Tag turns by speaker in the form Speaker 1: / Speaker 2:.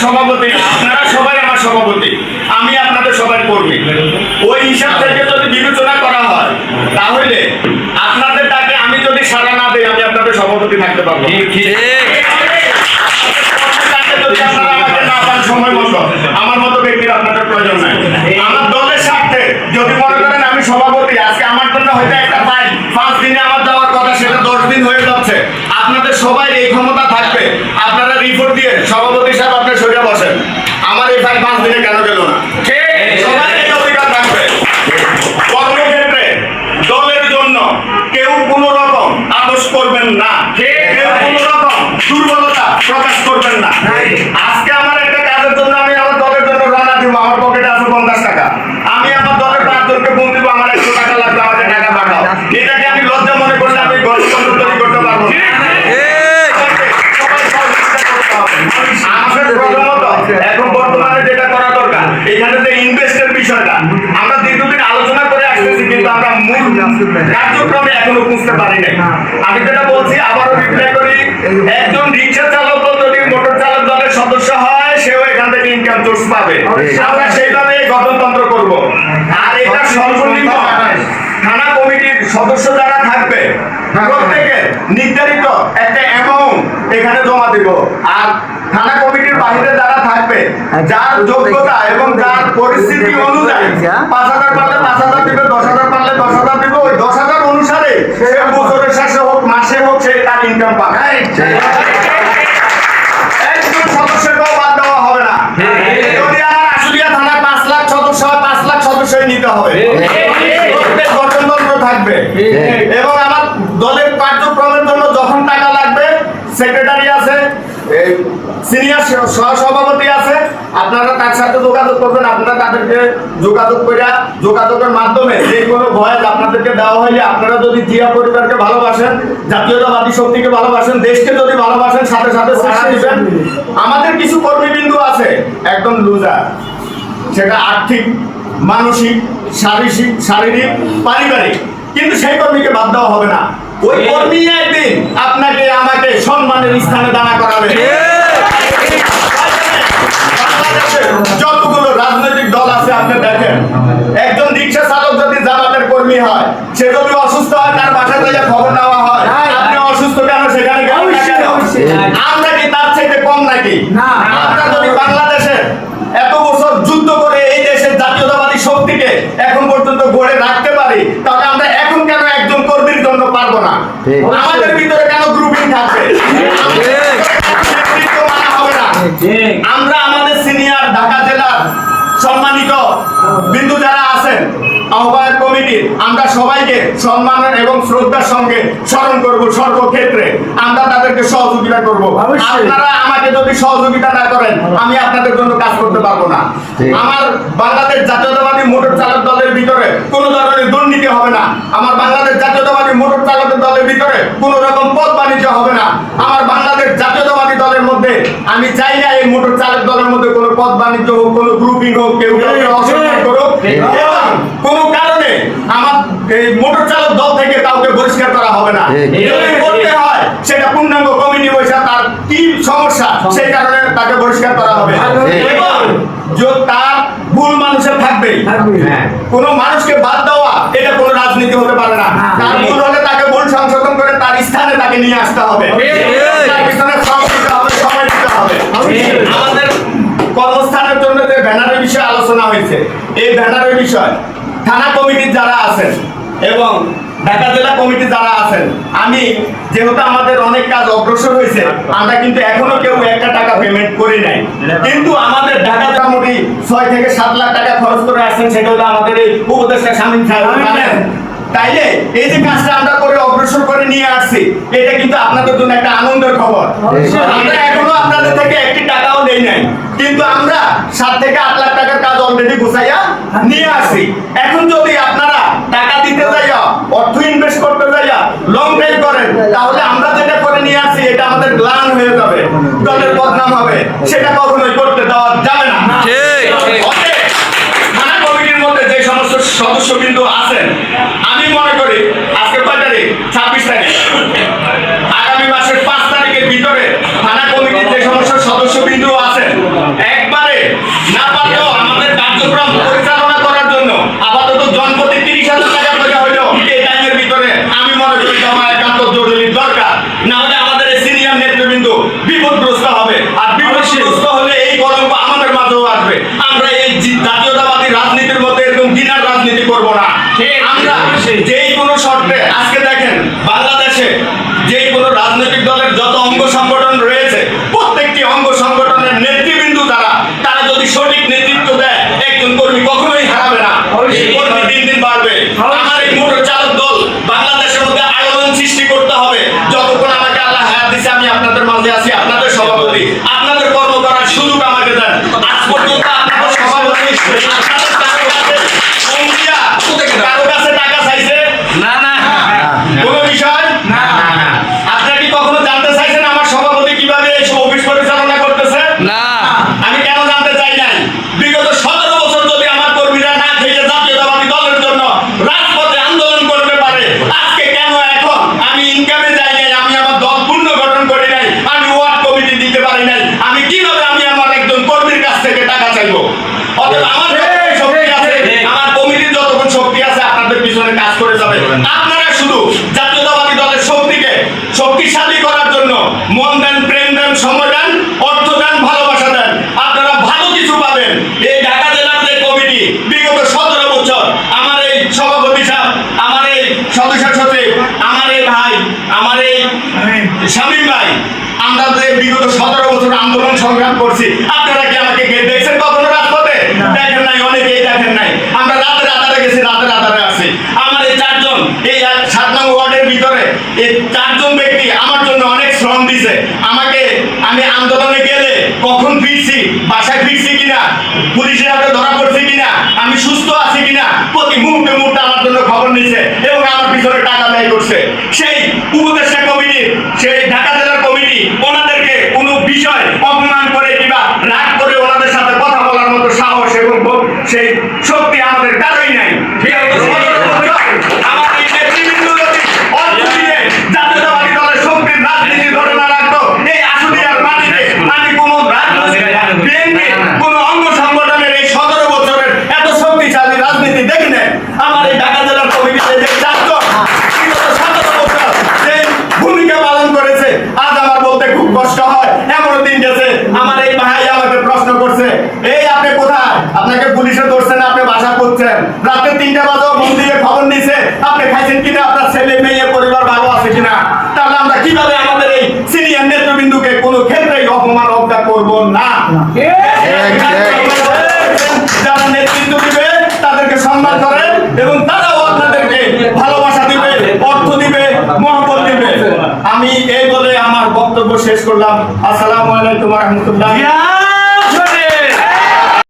Speaker 1: সভাপতি, আপনারা সবাই আমার সভাপতি, আমি আপনাদের সবার কর্মী। ওই হিসাব থেকে যদি বিবেচনা করা হয় তাহলে আপনাদের ডাকে আমি যদি সাড়া না দিই আমি আপনাদের সভাপতি থাকতে পারবো। যদি আপনারা আমাকে না পান সময় মতো, আমার মতো ব্যক্তির আপনাদের প্রয়োজন নাই। আমার দলের স্বার্থে যদি মনে করেন আমি সভাপতি, আজকে আমার জন্য হয়তো একটা ফাইল 5 দিনে আমার যাওয়ার কথা সেটা 10 দিন হয়ে যাচ্ছে, আপনাদের সবাই এই ক্ষমতা থাকবে, আপনারা রিপোর্ট দিয়ে সভাপতি সাহেব আপনি সরিয়ে বসেন, আমার এই ফাইল 5 দিনে কেন গেল না, সবাই এই অধিকার থাকবে। কর্মক্ষেত্রে দলের জন্য কেউ কোনো রকম আপোষ করবেন না, কেউ কোনো রকম দুর্বলতা প্রকাশ করবেন না। আজকে আমার একটা কাজের জন্য আমি আমার দলের জন্য রওনা দিব, আমার পকেটে আছে 50 টাকা, আমি আমার দলের 5 জনকে ফোন দিব আমার 100 টাকা লাগবে, আমাকে টাকা পাঠাও, এটাকে আমি লজ্জা মনে করলে আমি গণতন্ত্র তৈরি করতে পারবো না। আমাদের প্রথমত এখন বর্তমানে যেটা করা দরকার, এখানে যে ইনভেস্টের বিষয়টা আমরা দীর্ঘদিন আলোচনা করে আসতেছি, কিন্তু আমরা মূল কার্যক্রমে এখনো বুঝতে পারি নাই। আমি যেটা বলছি আবারও রিপ্লাই করি, একজন রিক্সা চালক যদি মোটর চালক দলের সদস্য হয় সেও এখান থেকে ইনকাম সোর্স পাবে, আমরা সেইভাবে গণতন্ত্র করব। আর এটা সর্বনিম্ন থানা কমিটির সদস্য যারা থাকবে প্রত্যেকের নির্ধারিত একটা অ্যামাউন্ট এখানে জমা দিব। আর থানা কমিটির বাইরে যারা থাকবে যার যোগ্যতা এবং যার পরিস্থিতি অনুযায়ী 5,000 পারলে 5,000 দিবে, 10,000 পারলে 10,000 দিবে, ওই 10,000 অনুসারে সে বছরের শেষে হোক মাসে হোক সে তার ইনকাম পাবে। একজন সদস্যকেও বাদ দেওয়া হবে না। যদি আমার আশুলিয়া থানায় 5 লাখ সদস্য হয় 5 লাখ সদস্যই নিতে হবে, গঠনতন্ত্র থাকবে। এবং আমার দলের কার্যক্রমের জন্য যখন টাকা লাগবে সেক্রেটারি আছে, সিনিয়র সহসভাপতি আছে, আপনারা তার সাথে যোগাযোগ করবেন, আপনারা তাদেরকে যোগাযোগের মাধ্যমে যে কোনো ভয়েস আপনাদেরকে দেওয়া হলে আপনারা যদি জিয়া পরিবারকে ভালোবাসেন, জাতীয়তাবাদী শক্তিকে ভালোবাসেন, দেশকে যদি ভালোবাসেন, সাথে সাথে চেষ্টা দিবেন। আমাদের কিছু কর্মীবিন্দু আছে একদম লুজার, সেটা আর্থিক, মানসিক, শারীরিক, পারিবারিক, কিন্তু সেই কর্মীকে বাদ দেওয়া হবে না। ওই কর্মী একদিন আপনাকে আমাকে সম্মানের স্থানে দাঁড়া করাবে। যতগুলো রাজনৈতিক দল আছে আপনি দেখেন, একজন রিক্সা চালক যদি জামাতের কর্মী হয়, সে যদি অসুস্থ হয় তার বাসায় যাইয়া খবর নেওয়া হয়, আপনি অসুস্থ কেন সেখানে গেলেন না কেন? আমরা কি তার চাইতে কম নাকি? আমরা যদি বাংলাদেশের এত বছর যুদ্ধ করে এই দেশের জাতীয়তাবাদী শক্তিকে এখন পর্যন্ত গড়ে রাখতে পারি, তাহলে আমরা এখন কেন একজন কর্মীর জন্য পারবো না? আমাদের ভিতরে কেন গ্রুপিং থাকবে? আমরা আমাদের সিনিয়র ঢাকা জেলার সম্মানিত বিন্দু যারা আছেন আহ্বায়ক কমিটির, আমরা সবাইকে সম্মান এবং শ্রদ্ধার সঙ্গে স্মরণ করব। সর্বক্ষেত্রে আমরা তাদেরকে সহযোগিতা করব। আপনারা আমাকে যদি সহযোগিতা না করেন আমি আপনাদের জন্য কাজ করতে পারবো না। আমার বাংলাদেশ জাতীয়তাবাদী মোটর চালক দলের ভিতরে কোন ধরনের দুর্নীতি হবে না। আমার বাংলাদেশ জাতীয়তাবাদী মোটর চালক দলের ভিতরে কোন রকম পদ বাণিজ্য হবে না। আমার বাংলাদেশ জাতীয়তাবাদী দলের মধ্যে আমি চাই না এই মোটর চালক দলের মধ্যে কোনো পদ বাণিজ্য হোক, কোনো গ্রুপিং হোক, কেউ অসম্মান করুক, এবং কোনো কারণে আমার এই মোটর চালক দল থেকে কাউকে বহিষ্কার করা হবে না। যদি করতে হয় সেটা পূর্ণাঙ্গ কমিটি বসে তার কি সমস্যা সেই কারণে তাকে বহিষ্কার করা হবে। এবং তার ভুল মানুষের থাকবে, কোন মানুষকে বাদ দেওয়া এটা কোনো রাজনীতি হতে পারে না। তার ভুল হলে তাকে ভুল সংশোধন করে তার স্থানে তাকে নিয়ে আসতে হবে, তার পিছনে শ্রম দিতে হবে, সময় দিতে হবে। আমাদের কর্মস্থানের জন্য যে ব্যানারের বিষয়ে আলোচনা হয়েছে, এই ব্যানারের বিষয় থানা কমিটির যারা আছেন এবং ঢাকা জেলা কমিটি যারা আছেন, আমি যেহেতু আমাদের অনেক কাজ অগ্রসর হয়েছে, আমরা কিন্তু এখনো কেউ 1 টাকা পেমেন্ট করি নাই, কিন্তু আমাদের ঢাকা কমিটি 6 থেকে 7 লাখ টাকা খরচ করে আসছেন, সেটা হলো আমাদের এই উপদেষ্টা শামীম সাহেব। তাইলে এই যে কাজটা আমরা করে অগ্রসর করে নিয়ে আসছি, এটা কিন্তু আপনাদের জন্য একটা আনন্দের খবর। আমরা এখনো আপনাদের থেকে 1 টাকাও নেই নাই, কিন্তু আমরা 7 থেকে 8 লাখ টাকার কাজ অলরেডি গুছাইয়া নিয়ে আসছি। এখন যদি আপনারা টাকা দিতে যাইয়া, অর্থ ইনভেস্ট করতে যাইয়া লং টাইম করেন, তাহলে আমরা যেটা করে নিয়ে আসছি এটা আমাদের গ্লান হয়ে যাবে, দলের বদনাম হবে, সেটা কখনোই করতে দেওয়া যাবে না। থানা কমিটির মধ্যে যে সমস্ত সদস্যবৃন্দ আছেন, আমি মনে করি আজকে কয় তারিখ? 26 তারিখ। আগামী মাসের 5 তারিখের ভিতরে থানা কমিটির যে সমস্ত সদস্যবৃন্দ আছেন বিপদগ্রস্ত হবে, আর বিপদগ্রস্ত হলে এই কলঙ্ক আমাদের মাঝেও আসবে। আমরা এই জাতীয়তাবাদী রাজনীতির মধ্যে এরকম ঘৃণার রাজনীতি করব না। আমরা যেই কোনো শর্তে, আজকে দেখেন বাংলাদেশে যেই কোনো রাজনৈতিক দলের যত অঙ্গ সংগঠন রয়েছে, প্রত্যেকটি অঙ্গ সংগঠনের নেতৃবৃন্দ তারা যদি সঠিক নেতৃত্ব দেয়, একজন কর্মী কখনোই হারাবে না, কর্মী দিন দিন বাড়বে। আমার এই মোটর চালক দল বাংলাদেশের মধ্যে আলোড়ন সৃষ্টি করতে হবে। যতক্ষণ আমাকে আল্লাহ হায়াত দিয়েছে, আমি আপনাদের মাঝে আছি, আপনাদের সভাপতি, আপনাদের কর্ম করার সুযোগ আমাকে দেন। আজ পর্যন্ত আপনাদের সভাপতি আপনাদের কারো কাছে টাকা চাইছে না? না। কোনো বিষয় না। আপনারা কি কখনো জানতে চাইছেন আমার সভাপতি কিভাবে এই অফিস পরিচালনা করতেছে? না। আমি কেন জানতে চাই নাই? বিগত 17 বছর যদি আমার কর্মীরা না খেয়ে জাতীয়তাবাদী দলের জন্য রাজপথে আন্দোলন করতে পারে, আজকে কেন এখন আমি ইনকামে যাই নাই, আমি আমার দল পুনর্গঠন করি নাই, আমি ওয়ার্ড কমিটি দিতে পারি নাই, আমি কিভাবে আমি আমার একজন কর্মীর কাছ থেকে টাকা চাইবো? অতএব আমার যতক্ষণ শক্তি আছে, আমার কমিটির যতক্ষণ শক্তি আছে, আপনাদের পিছনে কাজ করে যাবে। আপনারা শুধু জাতীয়তাবাদী দলের শক্তিকে শক্তিশালী করার জন্য মন দেন, প্রেম দেন, সময় দেন, অর্থ দেন, ভালোবাসা দেন, আপনারা ভালো কিছু পাবেন। এই ঢাকা জেলার যে কমিটি বিগত 17 বছর, আমার এই সভাপতি সাহেব, আমার এই সদস্য সচিব, আমার এই ভাই, আমার এই শামীম ভাই, আমরা যে বিগত 17 বছর আন্দোলন সংগ্রাম করছি, আপনারা কি আমাকে দেখছেন কখনো রাজপথে? দেখেন নাই, অনেকেই দেখেন নাই। আমরা রাতের আধারে গেছি, রাতের আধারে আসছি। আমার এই 4 জন, এই 7 নং ওয়ার্ডের ভিতরে এই 4 জন ব্যক্তি আমার জন্য অনেক শ্রম দিছে। আমাকে, আমি আন্দোলনে গেলে কখন ফিরছি, বাসায় ফিরছি কিনা, পুলিশের হাতে ধরা পড়ছি কিনা, আমি সুস্থ আছি কিনা, প্রতি মুহূর্তে মুহূর্তে আমার জন্য খবর নিচ্ছে এবং আমার পিছনে টাকা ব্যয় করছে। সেই উপদেষ্টা কমিটি, সেই ঢাকা জেলার কমিটি, ওনাদেরকে কোনো বিষয় অপমান করে কিংবা রাগ করে ওনাদের সাথে কথা বলার মতো সাহস এবং সেই শক্তি আমাদের কারোই নাই। আমার এই নেতৃবৃন্দ যদি অর্থ দিয়ে জাতীয়তাবাদী দলের শক্তির রাজনীতি ধরে না রাখতো, এই আশুলিয়ার মাটিতে আমি কোনো বিএনপি, কোনো অঙ্গ সংগঠনের এই 17 বছরের এত শক্তিশালী রাজনীতি দেখি নাই। আমার এই ঢাকা জেলার কমিটিতে যে 4 জন বিগত 17 বছর যে ভূমিকা পালন করেছে, আজ আমার বলতে খুব কষ্ট হয়। এমন দিন গেছে, আমার এই ভাই আমাকে প্রশ্ন করছে, এই আপনি কোথায়? আপনাকে পুলিশে ধরছে না, আপনি বাসা করছেন, রাতে 3টা বাজে মন দিয়ে খবর নিছে, আপনি খাইছেন কিনা, আপনার ছেলে মেয়ে পরিবার ভালো আছে কিনা? তাহলে আমরা কিভাবে আমাদের এই সিনিয়র নেতৃবৃন্দকে কোনো ক্ষেত্রেই অপমান অবজ্ঞা করব না। যারা নেতৃত্ব দিবে তাদেরকে সম্মান করেন এবং তারাও আপনাদেরকে ভালোবাসা দিবে, অর্থ দিবে, মহব্বত দিবে। আমি এই বলে আমার বক্তব্য শেষ করলাম। আসসালামু আলাইকুম ওয়া রাহমাতুল্লাহ।